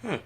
Hmm.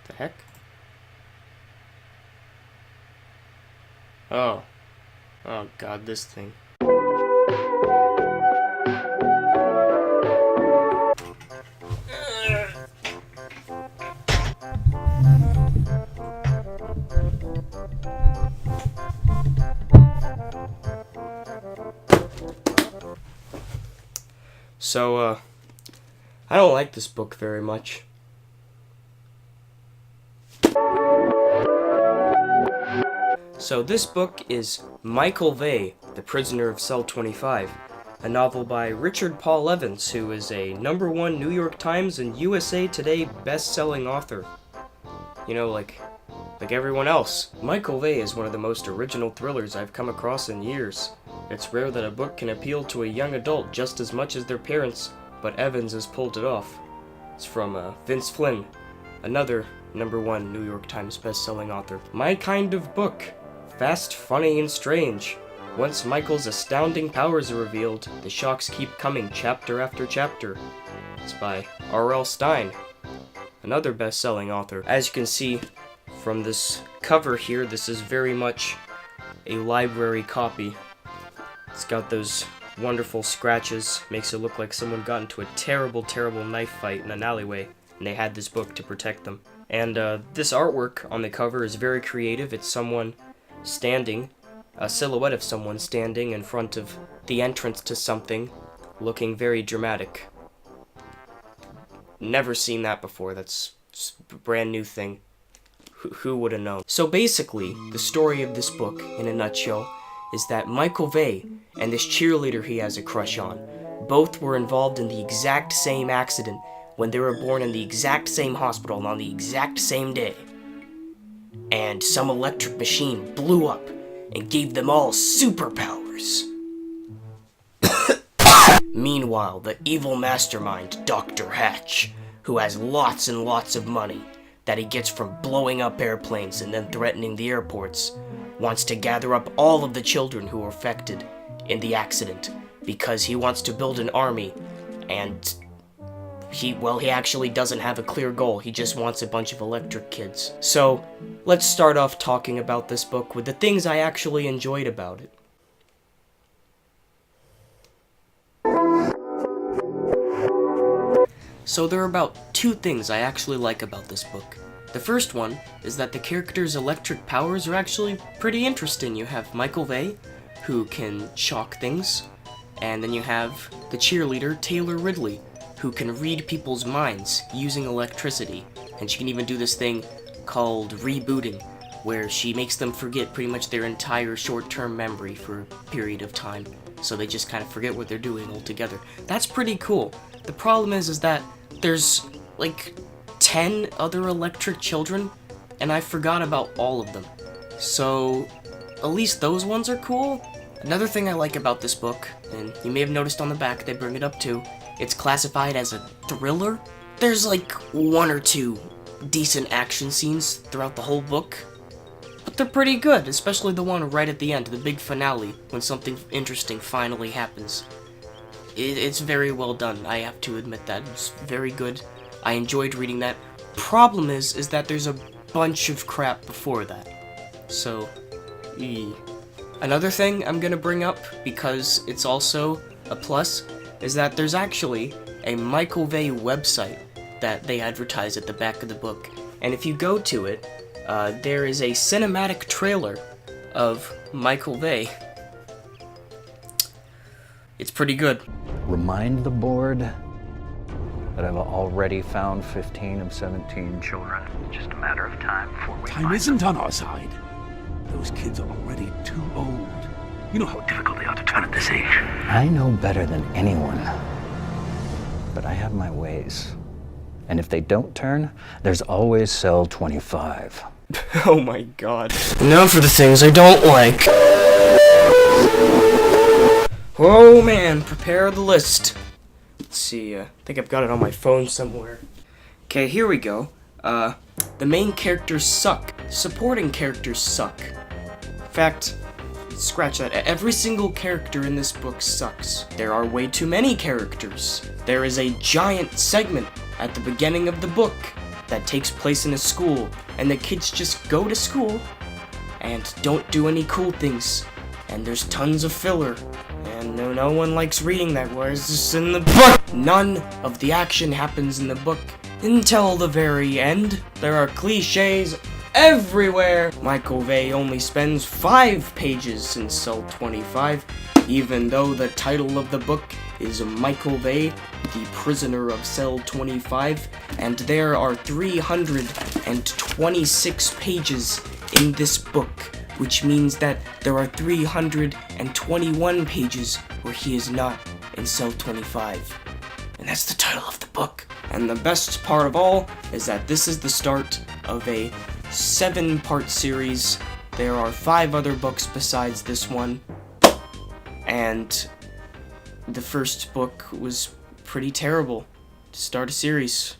The heck? Oh. Oh god, this thing. So, I don't like this book very much. So this book is Michael Vey, The Prisoner of Cell 25, a novel by Richard Paul Evans, who is a #1 New York Times and USA Today best-selling author. You know, like everyone else. Michael Vey is one of the most original thrillers I've come across in years. It's rare that a book can appeal to a young adult just as much as their parents, but Evans has pulled it off. It's from Vince Flynn, another #1 New York Times best-selling author. My kind of book. Fast, funny, and strange. Once Michael's astounding powers are revealed, the shocks keep coming chapter after chapter. It's by R.L. Stine, another best-selling author. As you can see from this cover here, this is very much a library copy. It's got those wonderful scratches, makes it look like someone got into a terrible, terrible knife fight in an alleyway, and they had this book to protect them. And this artwork on the cover is very creative. It's someone standing, a silhouette of someone standing in front of the entrance to something, looking very dramatic. Never seen that before. That's a brand new thing. Who would have known? So basically, the story of this book, in a nutshell, is that Michael Vey and this cheerleader he has a crush on both were involved in the exact same accident when they were born in the exact same hospital on the exact same day. And some electric machine blew up and gave them all superpowers. Meanwhile, the evil mastermind, Dr. Hatch, who has lots and lots of money that he gets from blowing up airplanes and then threatening the airports, wants to gather up all of the children who were affected in the accident because he wants to build an army, and he actually doesn't have a clear goal. He just wants a bunch of electric kids. So, let's start off talking about this book with the things I actually enjoyed about it. So there are about 2 things I actually like about this book. The first one is that the characters' electric powers are actually pretty interesting. You have Michael Vey, who can shock things, and then you have the cheerleader, Taylor Ridley, who can read people's minds using electricity, and she can even do this thing called rebooting, where she makes them forget pretty much their entire short-term memory for a period of time, so they just kind of forget what they're doing altogether. That's pretty cool. The problem is that there's like 10 other electric children, and I forgot about all of them. So, at least those ones are cool. Another thing I like about this book, and you may have noticed on the back they bring it up too, it's classified as a thriller. There's like 1 or 2 decent action scenes throughout the whole book, but they're pretty good, especially the one right at the end, the big finale, when something interesting finally happens. It's very well done, I have to admit that. It's very good. I enjoyed reading that. Problem is that there's a bunch of crap before that. So, Another thing I'm gonna bring up, because it's also a plus, is that there's actually a Michael Vey website that they advertise at the back of the book. And if you go to it, there is a cinematic trailer of Michael Vey. It's pretty good. Remind the board that I've already found 15 of 17 children. Just a matter of time before we Time isn't on our side. Those kids are already too old. You know how difficult they are to turn at this age. I know better than anyone, but I have my ways. And if they don't turn, there's always cell 25. Oh my god. Now for the things I don't like. Oh man, prepare the list. Let's see, I think I've got it on my phone somewhere. Okay, here we go. The main characters suck. Supporting characters suck. In fact, scratch that. Every single character in this book sucks. There are way too many characters. There is a giant segment at the beginning of the book that takes place in a school, and the kids just go to school and don't do any cool things. And there's tons of filler. And no one likes reading that. Why is this in the book? None of the action happens in the book until the very end. There are cliches everywhere. Michael Vey only spends 5 pages in cell 25, even though the title of the book is Michael Vey, the Prisoner of Cell 25, and there are 326 pages in this book, which means that there are 321 pages where he is not in cell 25. And that's the title of the book. And the best part of all is that this is the start of a 7-part series. There are 5 other books besides this one. And the first book was pretty terrible to start a series.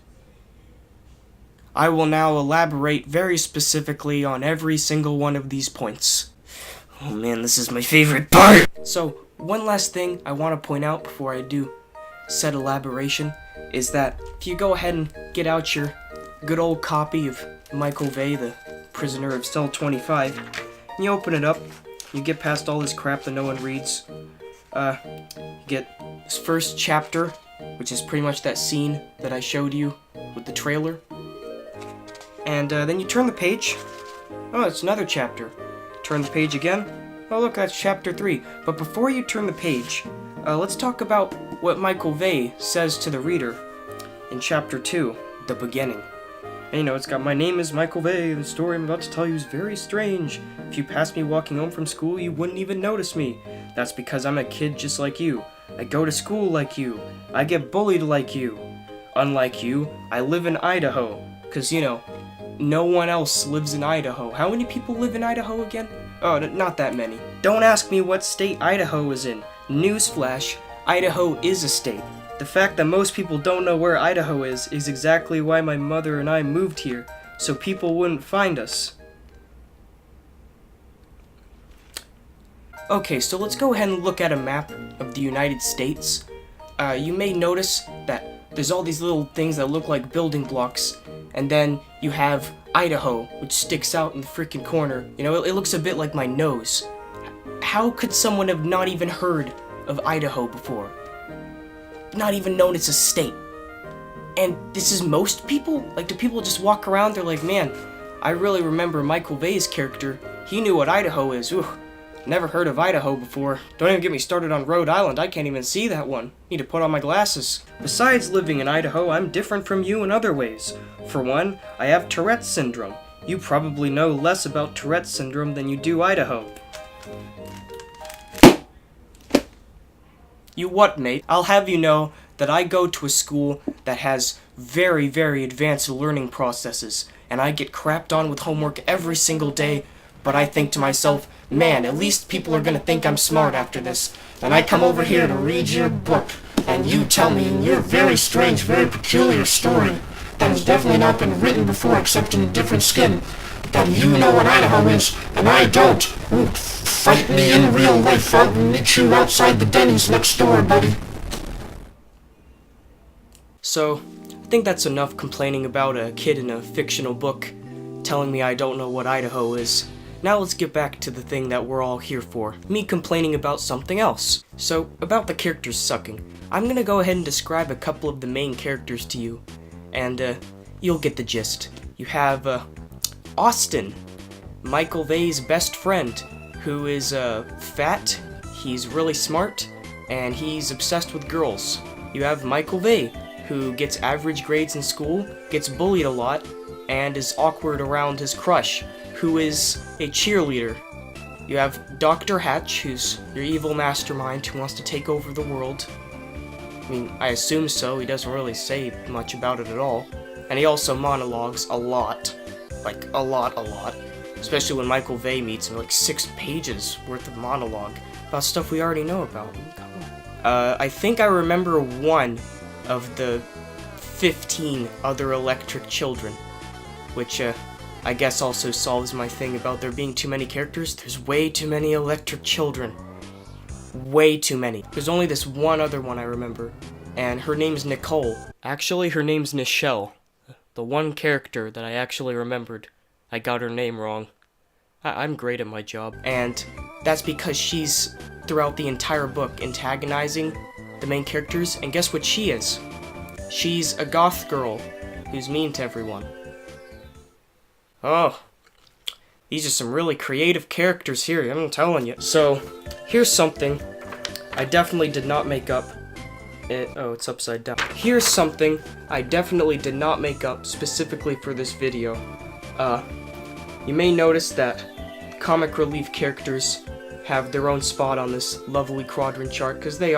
I will now elaborate very specifically on every single one of these points. Oh man, this is my favorite part! So, one last thing I want to point out before I do said elaboration is that if you go ahead and get out your good old copy of Michael Vey, the Prisoner of Cell 25, and you open it up, you get past all this crap that no one reads, you get this first chapter, which is pretty much that scene that I showed you with the trailer. And then you turn the page. Oh, it's another chapter. Turn the page again. Oh, look, that's chapter 3. But before you turn the page, let's talk about what Michael Vey says to the reader in chapter 2, the beginning. And, you know, it's got, "My name is Michael Vey. The story I'm about to tell you is very strange. If you passed me walking home from school, you wouldn't even notice me. That's because I'm a kid just like you. I go to school like you. I get bullied like you. Unlike you, I live in Idaho. 'Cause, you know, no one else lives in Idaho. How many people live in Idaho again? Oh, not that many. Don't ask me what state Idaho is in. Newsflash, Idaho is a state. The fact that most people don't know where Idaho is exactly why my mother and I moved here, so people wouldn't find us." Okay, so let's go ahead and look at a map of the United States. You may notice that there's all these little things that look like building blocks, and then you have Idaho, which sticks out in the freaking corner. You know, it looks a bit like my nose. How could someone have not even heard of Idaho before? Not even known it's a state. And this is most people? Like, do people just walk around, they're like, "Man, I really remember Michael Vey's character. He knew what Idaho is. Ooh, never heard of Idaho before. Don't even get me started on Rhode Island. I can't even see that one. Need to put on my glasses. Besides living in Idaho, I'm different from you in other ways. For one, I have Tourette's syndrome. You probably know less about Tourette's syndrome than you do Idaho." You what, mate? I'll have you know that I go to a school that has very, very advanced learning processes, and I get crapped on with homework every single day, but I think to myself, man, at least people are gonna think I'm smart after this. Then I come over here to read your book, and you tell me in your very strange, very peculiar story that has definitely not been written before except in a different skin, that you know what Idaho is, and I don't. Fight me in real life. I'll meet you outside the Denny's next door, buddy. So, I think that's enough complaining about a kid in a fictional book telling me I don't know what Idaho is. Now let's get back to the thing that we're all here for, me complaining about something else. So, about the characters sucking. I'm gonna go ahead and describe a couple of the main characters to you, and you'll get the gist. You have Austin, Michael Vey's best friend, who is fat, he's really smart, and he's obsessed with girls. You have Michael Vey, who gets average grades in school, gets bullied a lot, and is awkward around his crush, who is a cheerleader. You have Dr. Hatch, who's your evil mastermind who wants to take over the world. I mean, I assume so, he doesn't really say much about it at all. And he also monologues a lot. Like, a lot. Especially when Michael Vey meets him, like 6 pages worth of monologue about stuff we already know about. I think I remember one of the 15 other electric children, which, I guess also solves my thing about there being too many characters. There's way too many electric children. Way too many. There's only this one other one I remember, and her name's Nicole. Actually, her name's Nichelle. The one character that I actually remembered. I got her name wrong. I'm great at my job. And that's because she's, throughout the entire book, antagonizing the main characters, and guess what she is? She's a goth girl who's mean to everyone. Oh, these are some really creative characters here, I'm telling you. So, here's something I definitely did not make up. Oh, it's upside down. Here's something I definitely did not make up specifically for this video. You may notice that comic relief characters have their own spot on this lovely quadrant chart, because they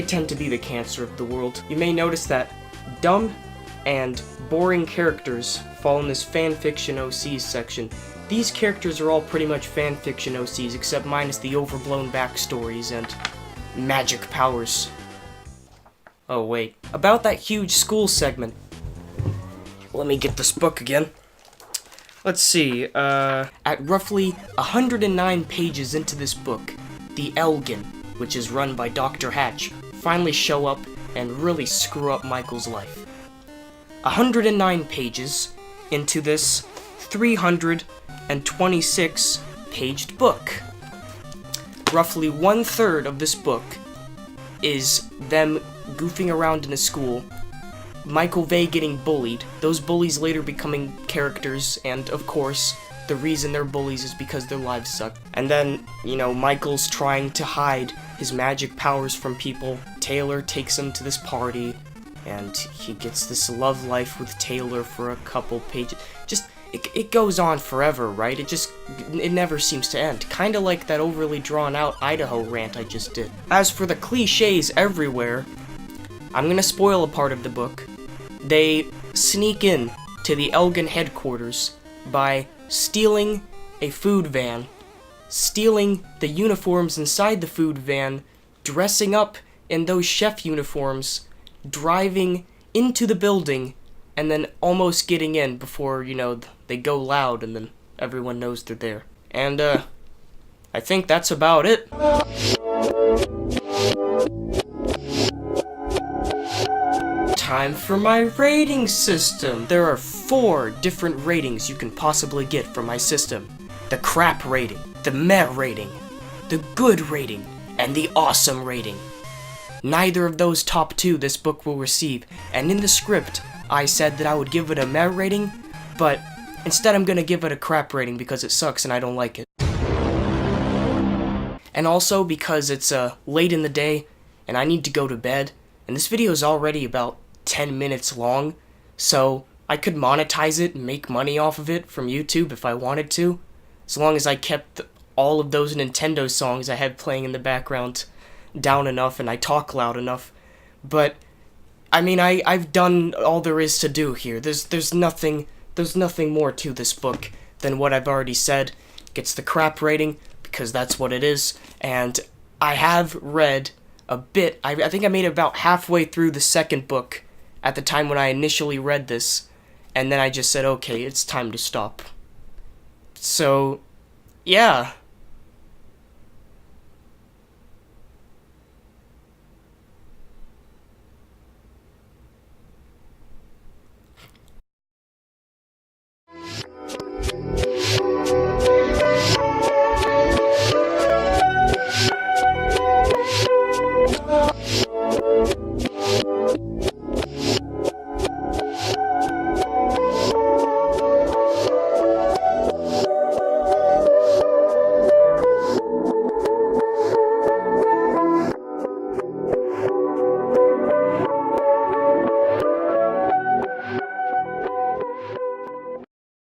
tend to be the cancer of the world. You may notice that dumb and boring characters fall in this fanfiction OCs section. These characters are all pretty much fanfiction OCs, except minus the overblown backstories and magic powers. Oh wait, about that huge school segment. Let me get this book again. Let's see, at roughly 109 pages into this book, the Elgin, which is run by Dr. Hatch, finally show up and really screw up Michael's life. 109 pages into this 326-paged book. Roughly 1/3 of this book is them goofing around in a school, Michael Vey getting bullied, those bullies later becoming characters, and of course, the reason they're bullies is because their lives suck. And then, you know, Michael's trying to hide his magic powers from people. Taylor takes him to this party, and he gets this love life with Taylor for a couple pages. Just, it goes on forever, right? It never seems to end. Kinda like that overly drawn out Idaho rant I just did. As for the cliches everywhere, I'm gonna spoil a part of the book. They sneak in to the Elgin headquarters by stealing a food van, stealing the uniforms inside the food van, dressing up in those chef uniforms, driving into the building, and then almost getting in before, you know, they go loud and then everyone knows they're there. And, I think that's about it. Time for my rating system. There are 4 different ratings you can possibly get from my system. The crap rating, the meh rating, the good rating, and the awesome rating. Neither of those top 2 this book will receive, and in the script, I said that I would give it a meh rating, but instead I'm gonna give it a crap rating because it sucks and I don't like it. And also because it's late in the day, and I need to go to bed, and this video is already about 10 minutes long, so I could monetize it and make money off of it from YouTube if I wanted to, as long as I kept all of those Nintendo songs I had playing in the background down enough and I talk loud enough. But I mean, I've done all there is to do here. There's nothing more to this book than what I've already said. It gets the crap rating because that's what it is, and I have read a bit. I think I made it about halfway through the second book at the time when I initially read this, and then I just said, okay, it's time to stop. So, yeah.